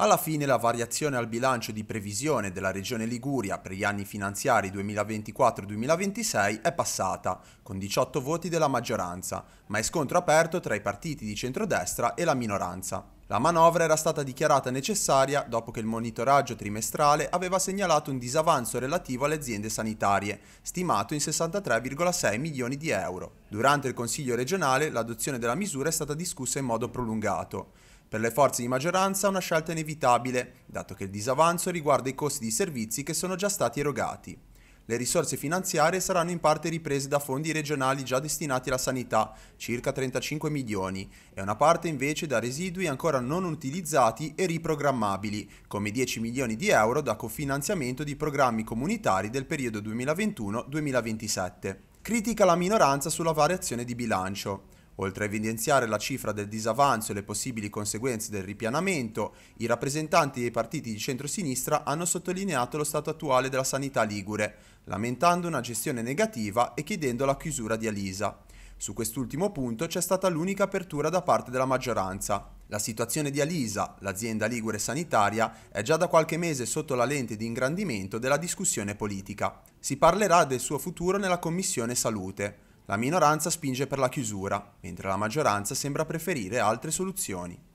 Alla fine la variazione al bilancio di previsione della Regione Liguria per gli anni finanziari 2024-2026 è passata, con 18 voti della maggioranza, ma è scontro aperto tra i partiti di centrodestra e la minoranza. La manovra era stata dichiarata necessaria dopo che il monitoraggio trimestrale aveva segnalato un disavanzo relativo alle aziende sanitarie, stimato in 63,6 milioni di euro. Durante il Consiglio regionale l'adozione della misura è stata discussa in modo prolungato. Per le forze di maggioranza una scelta inevitabile, dato che il disavanzo riguarda i costi di servizi che sono già stati erogati. Le risorse finanziarie saranno in parte riprese da fondi regionali già destinati alla sanità, circa 35 milioni, e una parte invece da residui ancora non utilizzati e riprogrammabili, come 10 milioni di euro da cofinanziamento di programmi comunitari del periodo 2021-2027. Critica la minoranza sulla variazione di bilancio. Oltre a evidenziare la cifra del disavanzo e le possibili conseguenze del ripianamento, i rappresentanti dei partiti di centrosinistra hanno sottolineato lo stato attuale della sanità ligure, lamentando una gestione negativa e chiedendo la chiusura di Alisa. Su quest'ultimo punto c'è stata l'unica apertura da parte della maggioranza. La situazione di Alisa, l'azienda ligure sanitaria, è già da qualche mese sotto la lente di ingrandimento della discussione politica. Si parlerà del suo futuro nella Commissione Salute. La minoranza spinge per la chiusura, mentre la maggioranza sembra preferire altre soluzioni.